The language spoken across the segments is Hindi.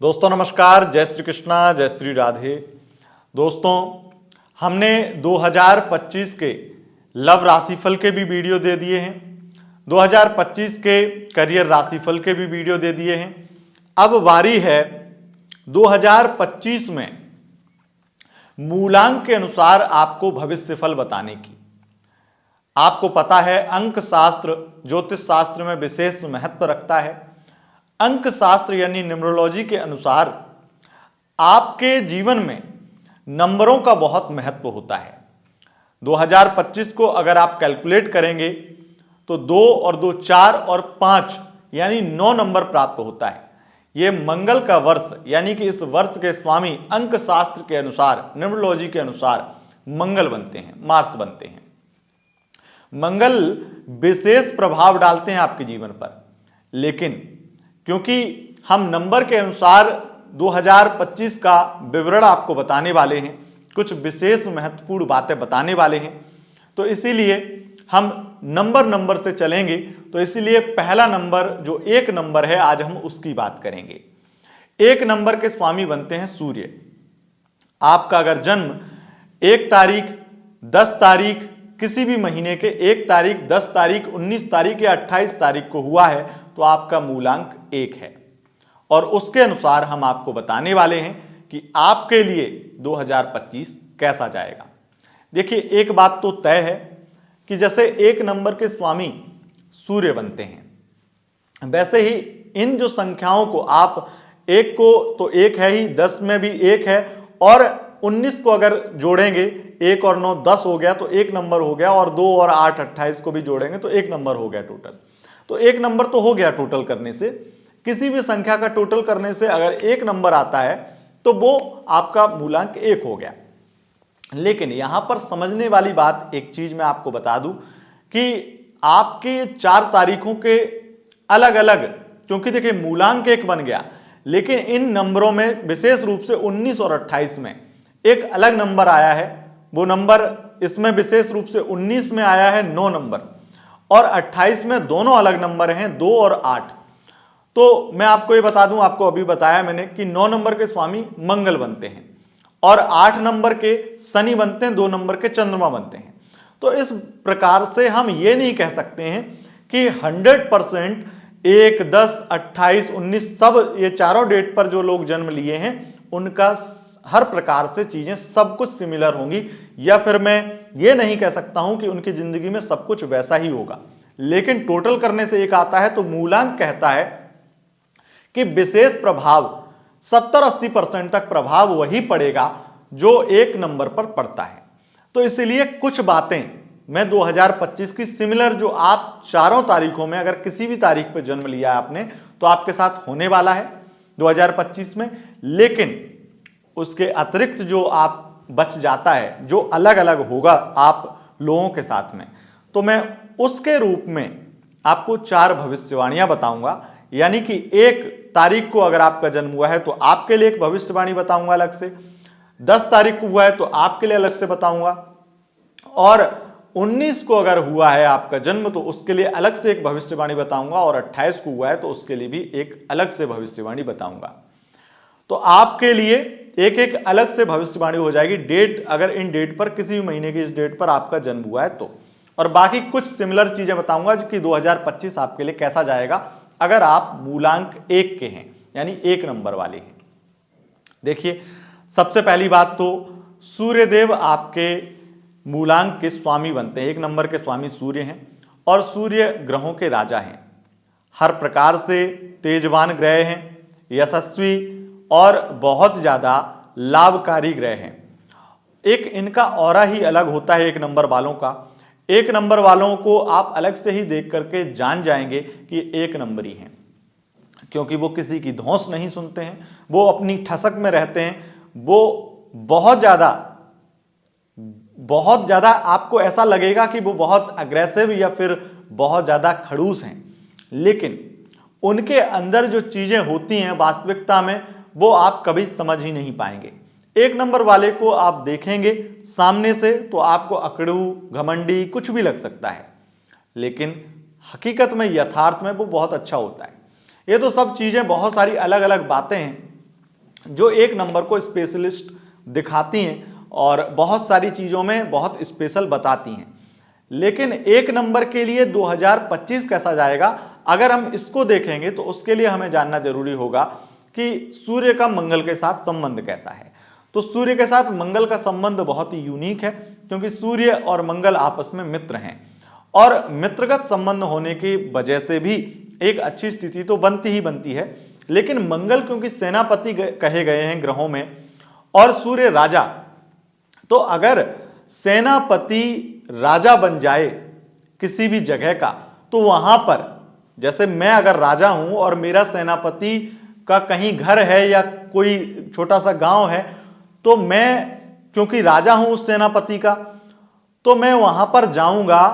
दोस्तों नमस्कार, जय श्री कृष्णा, जय श्री राधे। दोस्तों हमने 2025 के लव राशिफल के भी वीडियो दे दिए हैं, 2025 के करियर राशिफल के भी वीडियो दे दिए हैं। अब बारी है 2025 में मूलांक के अनुसार आपको भविष्यफल बताने की। आपको पता है अंक शास्त्र ज्योतिष शास्त्र में विशेष महत्व रखता है। अंक शास्त्र यानी न्यूमरोलॉजी के अनुसार आपके जीवन में नंबरों का बहुत महत्व होता है। 2025 को अगर आप कैलकुलेट करेंगे तो 2 और 2 4 और 5 यानी 9 नंबर प्राप्त होता है। यह मंगल का वर्ष यानी कि इस वर्ष के स्वामी अंक शास्त्र के अनुसार, न्यूमरोलॉजी के अनुसार मंगल बनते हैं, मार्स बनते हैं। मंगल विशेष प्रभाव डालते हैं आपके जीवन पर, लेकिन क्योंकि हम नंबर के अनुसार 2025 का विवरण आपको बताने वाले हैं, कुछ विशेष महत्वपूर्ण बातें बताने वाले हैं, तो इसीलिए हम नंबर से चलेंगे। तो इसीलिए पहला नंबर जो 1 नंबर है, आज हम उसकी बात करेंगे। 1 नंबर के स्वामी बनते हैं सूर्य। आपका अगर जन्म 1 तारीख, 10 तारीख, किसी भी महीने के 1 तारीख, 10 तारीख, 19 तारीख या 28 तारीख को हुआ है तो आपका मूलांक 1 है। और उसके अनुसार हम आपको बताने वाले हैं कि आपके लिए 2025 कैसा जाएगा। देखिए, एक बात तो तय है कि जैसे 1 नंबर के स्वामी सूर्य बनते हैं, वैसे ही इन जो संख्याओं को आप 1 को तो 1 है ही, 10 में भी 1 है, और 19 को अगर जोड़ेंगे 1 और 9 10 हो गया तो 1 नंबर हो गया, और 2 और 8 28 को भी जोड़ेंगे तो 1 नंबर हो गया टोटल। तो 1 नंबर तो हो गया टोटल करने से। किसी भी संख्या का टोटल करने से अगर 1 नंबर आता है तो वो आपका मूलांक 1 हो गया। लेकिन यहां पर समझने वाली बात एक चीज मैं आपको बता दूं कि आपके 4 तारीखों के अलग अलग, क्योंकि देखिए मूलांक 1 बन गया, लेकिन इन नंबरों में विशेष रूप से 19 और 28 में एक अलग नंबर आया है। वो नंबर इसमें विशेष रूप से 19 में आया है 9 नंबर, और 28 में दोनों अलग नंबर हैं 2 और 8। तो मैं आपको ये बता दूं, आपको अभी बताया मैंने कि 9 नंबर के स्वामी मंगल बनते हैं और 8 नंबर के शनि बनते हैं, 2 नंबर के चंद्रमा बनते हैं। तो इस प्रकार से हम ये नहीं कह सकते हैं कि 100% 1, 10, 28, 19 सब ये चारों डेट पर जो लोग जन्म लिए हैं उनका हर प्रकार से चीजें सब कुछ सिमिलर होंगी, या फिर मैं ये नहीं कह सकता हूं कि उनकी जिंदगी में सब कुछ वैसा ही होगा। लेकिन टोटल करने से एक आता है तो मूलांक कहता है कि विशेष प्रभाव 70-80% तक प्रभाव वही पड़ेगा जो 1 नंबर पर पड़ता है। तो इसलिए कुछ बातें मैं 2025 की सिमिलर, जो आप चारों तारीखों में अगर किसी भी तारीख पर जन्म लिया है आपने, तो आपके साथ होने वाला है 2025 में। लेकिन उसके अतिरिक्त जो आप बच जाता है, जो अलग अलग होगा आप लोगों के साथ में, तो मैं उसके रूप में आपको 4 भविष्यवाणियां बताऊंगा। यानी कि 1 तारीख को अगर आपका जन्म हुआ है तो आपके लिए एक भविष्यवाणी बताऊंगा अलग से, 10 तारीख को हुआ है तो आपके लिए अलग से बताऊंगा, और 19 को अगर हुआ है आपका जन्म तो उसके लिए अलग से एक भविष्यवाणी बताऊंगा, और 28 को हुआ है तो उसके लिए भी एक अलग से भविष्यवाणी बताऊंगा। तो आपके लिए एक एक अलग से भविष्यवाणी हो जाएगी डेट, अगर इन डेट पर, किसी भी महीने की इस डेट पर आपका जन्म हुआ है तो। और बाकी कुछ सिमिलर चीजें बताऊंगा कि 2025 आपके लिए कैसा जाएगा अगर आप मूलांक 1 के हैं, यानी 1 नंबर वाले हैं। देखिए, सबसे पहली बात तो सूर्यदेव आपके मूलांक के स्वामी बनते हैं। 1 नंबर के स्वामी सूर्य हैं और सूर्य ग्रहों के राजा हैं। हर प्रकार से तेजवान ग्रह हैं, यशस्वी और बहुत ज्यादा लाभकारी ग्रह हैं। एक इनका ऑरा ही अलग होता है 1 नंबर वालों का। 1 नंबर वालों को आप अलग से ही देख करके जान जाएंगे कि 1 नंबरी हैं, क्योंकि वो किसी की धौंस नहीं सुनते हैं, वो अपनी ठसक में रहते हैं, वो बहुत ज्यादा आपको ऐसा लगेगा कि वो बहुत अग्रेसिव या फिर बहुत ज्यादा खड़ूस हैं, लेकिन उनके अंदर जो चीजें होती हैं वास्तविकता में वो आप कभी समझ ही नहीं पाएंगे। 1 नंबर वाले को आप देखेंगे सामने से तो आपको अकड़ू, घमंडी कुछ भी लग सकता है, लेकिन हकीकत में, यथार्थ में वो बहुत अच्छा होता है। ये तो सब चीजें बहुत सारी अलग अलग बातें हैं जो एक नंबर को स्पेशलिस्ट दिखाती हैं और बहुत सारी चीज़ों में बहुत स्पेशल बताती हैं। लेकिन एक नंबर के लिए 2025 कैसा जाएगा, अगर हम इसको देखेंगे तो उसके लिए हमें जानना जरूरी होगा कि सूर्य का मंगल के साथ संबंध कैसा है। तो सूर्य के साथ मंगल का संबंध बहुत ही यूनिक है, क्योंकि सूर्य और मंगल आपस में मित्र हैं और मित्रगत संबंध होने की वजह से भी एक अच्छी स्थिति तो बनती ही बनती है। लेकिन मंगल क्योंकि सेनापति कहे गए हैं ग्रहों में और सूर्य राजा, तो अगर सेनापति राजा बन जाए किसी भी जगह का, तो वहां पर जैसे मैं अगर राजा हूं और मेरा सेनापति का कहीं घर है या कोई छोटा सा गांव है, तो मैं क्योंकि राजा हूं उस सेनापति का, तो मैं वहां पर जाऊंगा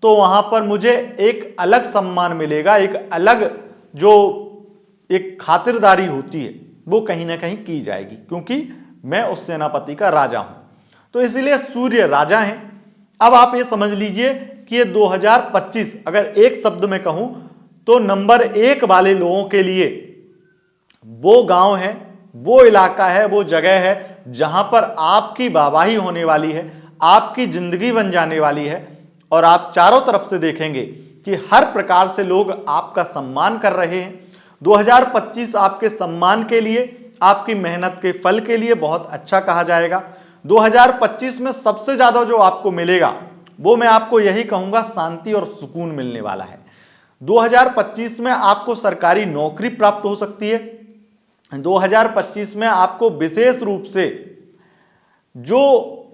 तो वहां पर मुझे एक अलग सम्मान मिलेगा, एक अलग जो एक खातिरदारी होती है वो कहीं ना कहीं की जाएगी, क्योंकि मैं उस सेनापति का राजा हूं। तो इसीलिए सूर्य राजा हैं। अब आप ये समझ लीजिए कि ये 2025 अगर एक शब्द में कहूं तो नंबर 1 वाले लोगों के लिए वो गांव है, वो इलाका है, वो जगह है जहां पर आपकी वाहवाही होने वाली है, आपकी जिंदगी बन जाने वाली है और आप चारों तरफ से देखेंगे कि हर प्रकार से लोग आपका सम्मान कर रहे हैं। 2025 आपके सम्मान के लिए, आपकी मेहनत के फल के लिए बहुत अच्छा कहा जाएगा। 2025 में सबसे ज्यादा जो आपको मिलेगा वो मैं आपको यही कहूंगा, शांति और सुकून मिलने वाला है। 2025 में आपको सरकारी नौकरी प्राप्त हो सकती है। 2025 में आपको विशेष रूप से जो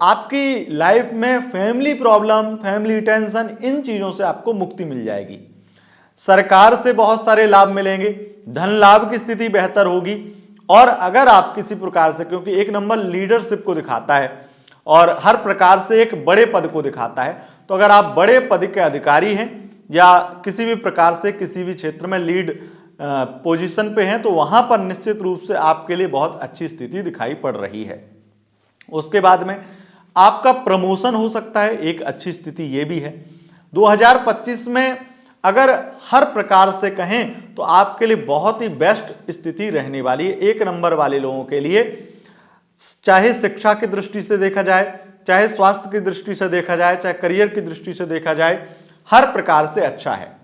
आपकी लाइफ में फैमिली प्रॉब्लम, फैमिली टेंशन, इन चीजों से आपको मुक्ति मिल जाएगी। सरकार से बहुत सारे लाभ मिलेंगे, धन लाभ की स्थिति बेहतर होगी। और अगर आप किसी प्रकार से, क्योंकि एक नंबर लीडरशिप को दिखाता है और हर प्रकार से एक बड़े पद को दिखाता है, तो अगर आप बड़े पद के अधिकारी हैं या किसी भी प्रकार से किसी भी क्षेत्र में लीड पोजीशन पे हैं, तो वहां पर निश्चित रूप से आपके लिए बहुत अच्छी स्थिति दिखाई पड़ रही है। उसके बाद में आपका प्रमोशन हो सकता है, एक अच्छी स्थिति ये भी है। 2025 में अगर हर प्रकार से कहें तो आपके लिए बहुत ही बेस्ट स्थिति रहने वाली है एक नंबर वाले लोगों के लिए, चाहे शिक्षा की दृष्टि से देखा जाए, चाहे स्वास्थ्य की दृष्टि से देखा जाए, चाहे करियर की दृष्टि से देखा जाए, हर प्रकार से अच्छा है।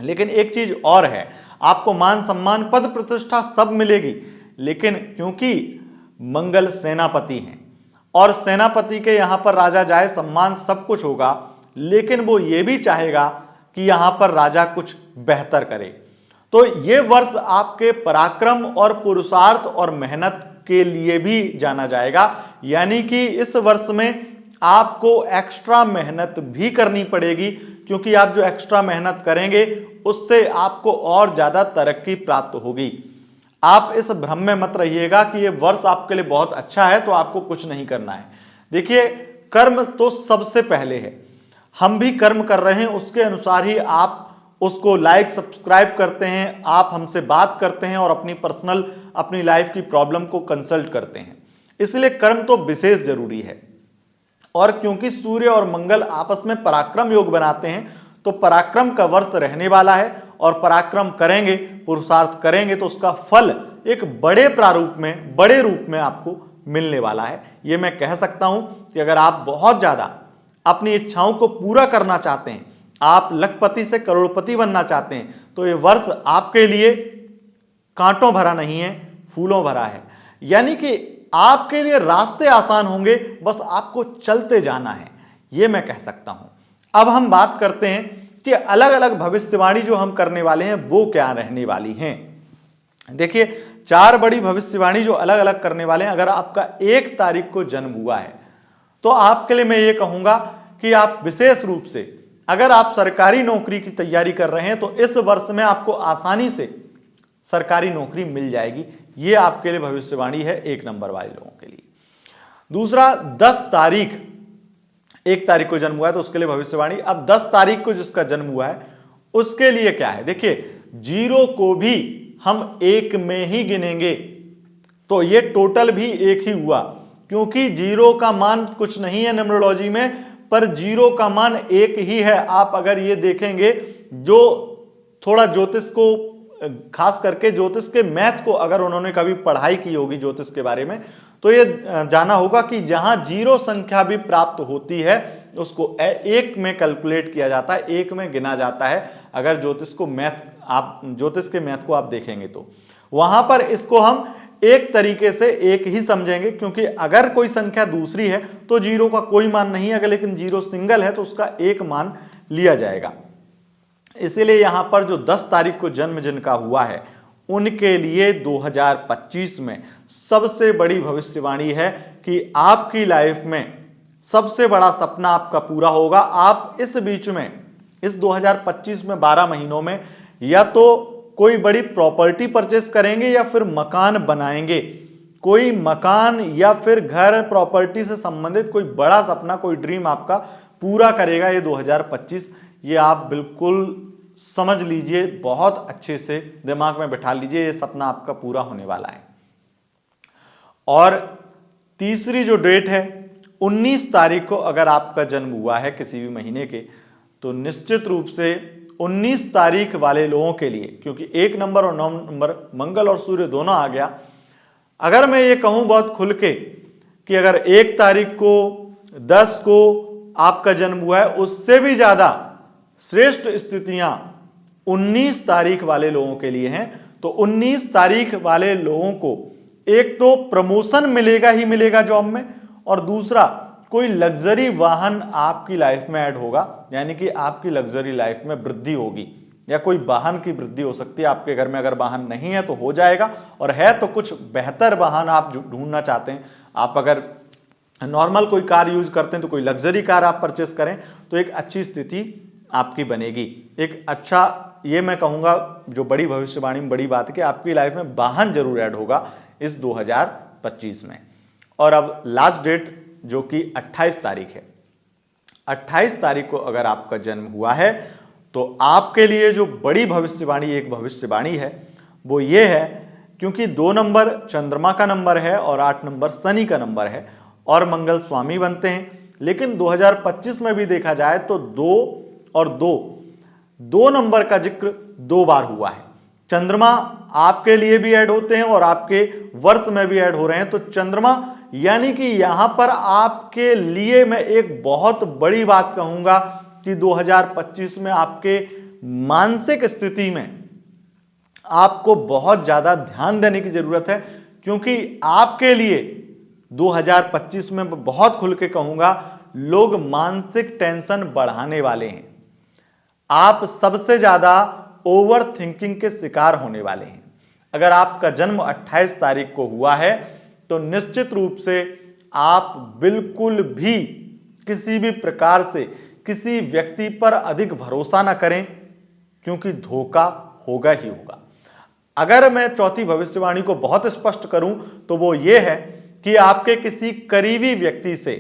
लेकिन एक चीज और है, आपको मान सम्मान, पद प्रतिष्ठा सब मिलेगी, लेकिन क्योंकि मंगल सेनापति हैं और सेनापति के यहां पर राजा जाए, सम्मान सब कुछ होगा, लेकिन वो ये भी चाहेगा कि यहां पर राजा कुछ बेहतर करे। तो ये वर्ष आपके पराक्रम और पुरुषार्थ और मेहनत के लिए भी जाना जाएगा, यानी कि इस वर्ष में आपको एक्स्ट्रा मेहनत भी करनी पड़ेगी, क्योंकि आप जो एक्स्ट्रा मेहनत करेंगे उससे आपको और ज्यादा तरक्की प्राप्त होगी। आप इस भ्रम में मत रहिएगा कि ये वर्ष आपके लिए बहुत अच्छा है तो आपको कुछ नहीं करना है। देखिए, कर्म तो सबसे पहले है, हम भी कर्म कर रहे हैं, उसके अनुसार ही आप उसको लाइक सब्सक्राइब करते हैं, आप हमसे बात करते हैं और अपनी पर्सनल, अपनी लाइफ की प्रॉब्लम को कंसल्ट करते हैं। इसलिए कर्म तो विशेष जरूरी है। और क्योंकि सूर्य और मंगल आपस में पराक्रम योग बनाते हैं, तो पराक्रम का वर्ष रहने वाला है और पराक्रम करेंगे, पुरुषार्थ करेंगे तो उसका फल एक बड़े प्रारूप में, बड़े रूप में आपको मिलने वाला है। ये मैं कह सकता हूं कि अगर आप बहुत ज्यादा अपनी इच्छाओं को पूरा करना चाहते हैं, आप लखपति से करोड़पति बनना चाहते हैं, तो ये वर्ष आपके लिए कांटों भरा नहीं है, फूलों भरा है। यानी कि आपके लिए रास्ते आसान होंगे, बस आपको चलते जाना है, ये मैं कह सकता हूं। अब हम बात करते हैं कि अलग अलग भविष्यवाणी जो हम करने वाले हैं वो क्या रहने वाली हैं। देखिए, 4 बड़ी भविष्यवाणी जो अलग अलग करने वाले हैं। अगर आपका 1 तारीख को जन्म हुआ है तो आपके लिए मैं ये कहूंगा कि आप विशेष रूप से, अगर आप सरकारी नौकरी की तैयारी कर रहे हैं तो इस वर्ष में आपको आसानी से सरकारी नौकरी मिल जाएगी। ये आपके लिए भविष्यवाणी है 1 नंबर वाले लोगों के लिए। दूसरा, 10 तारीख, 1 तारीख को जन्म हुआ है तो उसके लिए भविष्यवाणी। अब 10 तारीख को जिसका जन्म हुआ है उसके लिए क्या है? देखिए, 0 को भी हम 1 में ही गिनेंगे, तो ये टोटल भी 1 ही हुआ, क्योंकि 0 का मान कुछ नहीं है न्यूमरोलॉजी में, पर 0 का मान 1 ही है। आप अगर ये देखेंगे, जो थोड़ा ज्योतिष को खास करके ज्योतिष के मैथ को अगर उन्होंने कभी पढ़ाई की होगी ज्योतिष के बारे में, तो ये जाना होगा कि जहां जीरो संख्या भी प्राप्त होती है उसको एक में कैलकुलेट किया जाता है, एक में गिना जाता है। अगर ज्योतिष के मैथ को आप देखेंगे तो वहां पर इसको हम एक तरीके से एक ही समझेंगे, क्योंकि अगर कोई संख्या दूसरी है तो जीरो का कोई मान नहीं, अगर लेकिन जीरो सिंगल है तो उसका एक मान लिया जाएगा। इसीलिए यहां पर जो 10 तारीख को जन्म जिनका हुआ है उनके लिए 2025 में सबसे बड़ी भविष्यवाणी है कि आपकी लाइफ में सबसे बड़ा सपना आपका पूरा होगा। आप इस बीच में, इस 2025 में 12 महीनों में या तो कोई बड़ी प्रॉपर्टी परचेस करेंगे या फिर मकान बनाएंगे। कोई मकान या फिर घर, प्रॉपर्टी से संबंधित कोई बड़ा सपना, कोई ड्रीम आपका पूरा करेगा ये 2025। ये आप बिल्कुल समझ लीजिए, बहुत अच्छे से दिमाग में बिठा लीजिए, ये सपना आपका पूरा होने वाला है। और तीसरी जो डेट है 19 तारीख को अगर आपका जन्म हुआ है किसी भी महीने के, तो निश्चित रूप से 19 तारीख वाले लोगों के लिए, क्योंकि 1 नंबर और 9 नंबर मंगल और सूर्य दोनों आ गया, अगर मैं ये कहूं बहुत खुल के कि अगर 1 तारीख को 10 को आपका जन्म हुआ है, उससे भी ज्यादा श्रेष्ठ स्थितियां 19 तारीख वाले लोगों के लिए हैं। तो 19 तारीख वाले लोगों को एक तो प्रमोशन मिलेगा ही मिलेगा जॉब में, और दूसरा कोई लग्जरी वाहन आपकी लाइफ में ऐड होगा, यानी कि आपकी लग्जरी लाइफ में वृद्धि होगी, या कोई वाहन की वृद्धि हो सकती है। आपके घर में अगर वाहन नहीं है तो हो जाएगा, और है तो कुछ बेहतर वाहन आप ढूंढना चाहते हैं। आप अगर नॉर्मल कोई कार यूज करते हैं तो कोई लग्जरी कार आप परचेस करें तो एक अच्छी स्थिति आपकी बनेगी। एक अच्छा, ये मैं कहूंगा जो बड़ी भविष्यवाणी में बड़ी बात है कि आपकी लाइफ में वाहन जरूर ऐड होगा इस 2025 में। और अब लास्ट डेट जो कि 28 तारीख है, 28 तारीख को अगर आपका जन्म हुआ है तो आपके लिए जो बड़ी भविष्यवाणी, एक भविष्यवाणी है वो ये है, क्योंकि 2 नंबर चंद्रमा का नंबर है और 8 नंबर शनि का नंबर है और मंगल स्वामी बनते हैं। लेकिन 2025 में भी देखा जाए तो 2 और 2 नंबर का जिक्र 2 बार हुआ है। चंद्रमा आपके लिए भी ऐड होते हैं और आपके वर्ष में भी ऐड हो रहे हैं। तो चंद्रमा यानी कि यहां पर आपके लिए मैं एक बहुत बड़ी बात कहूंगा कि 2025 में आपके मानसिक स्थिति में आपको बहुत ज्यादा ध्यान देने की जरूरत है, क्योंकि आपके लिए 2025 में बहुत खुल के कहूंगा लोग मानसिक टेंशन बढ़ाने वाले हैं। आप सबसे ज्यादा ओवर थिंकिंग के शिकार होने वाले हैं। अगर आपका जन्म 28 तारीख को हुआ है तो निश्चित रूप से आप बिल्कुल भी किसी भी प्रकार से किसी व्यक्ति पर अधिक भरोसा ना करें, क्योंकि धोखा होगा ही होगा। अगर मैं चौथी भविष्यवाणी को बहुत स्पष्ट करूं तो वो ये है कि आपके किसी करीबी व्यक्ति से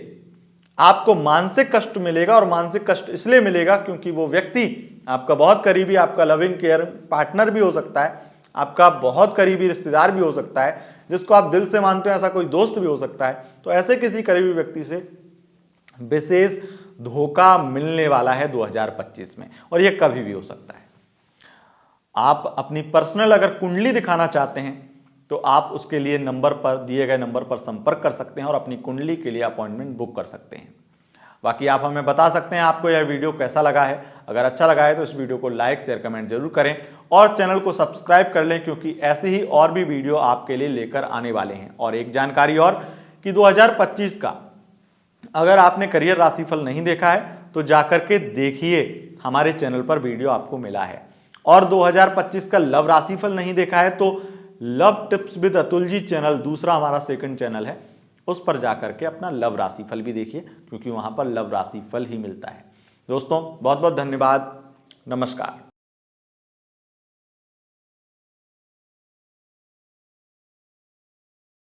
आपको मानसिक कष्ट मिलेगा, और मानसिक कष्ट इसलिए मिलेगा क्योंकि वो व्यक्ति आपका बहुत करीबी, आपका लविंग केयर पार्टनर भी हो सकता है, आपका बहुत करीबी रिश्तेदार भी हो सकता है, जिसको आप दिल से मानते हो, ऐसा कोई दोस्त भी हो सकता है। तो ऐसे किसी करीबी व्यक्ति से विशेष धोखा मिलने वाला है 2025 में, और यह कभी भी हो सकता है। आप अपनी पर्सनल अगर कुंडली दिखाना चाहते हैं तो आप उसके लिए नंबर पर, दिए गए नंबर पर संपर्क कर सकते हैं और अपनी कुंडली के लिए अपॉइंटमेंट बुक कर सकते हैं। बाकी आप हमें बता सकते हैं आपको यह वीडियो कैसा लगा है। अगर अच्छा लगा है तो इस वीडियो को लाइक, शेयर, कमेंट जरूर करें और चैनल को सब्सक्राइब कर लें, क्योंकि ऐसे ही और भी वीडियो आपके लिए लेकर आने वाले हैं। और एक जानकारी और कि 2025 का अगर आपने करियर राशिफल नहीं देखा है तो जाकर के देखिए, हमारे चैनल पर वीडियो आपको मिला है। और 2025 का लव राशिफल नहीं देखा है तो love tips with Atul ji channel, दूसरा हमारा सेकंड चैनल है, उस पर जाकर के अपना लव राशिफल भी देखिए, क्योंकि वहां पर लव राशिफल ही मिलता है। दोस्तों बहुत बहुत धन्यवाद, नमस्कार।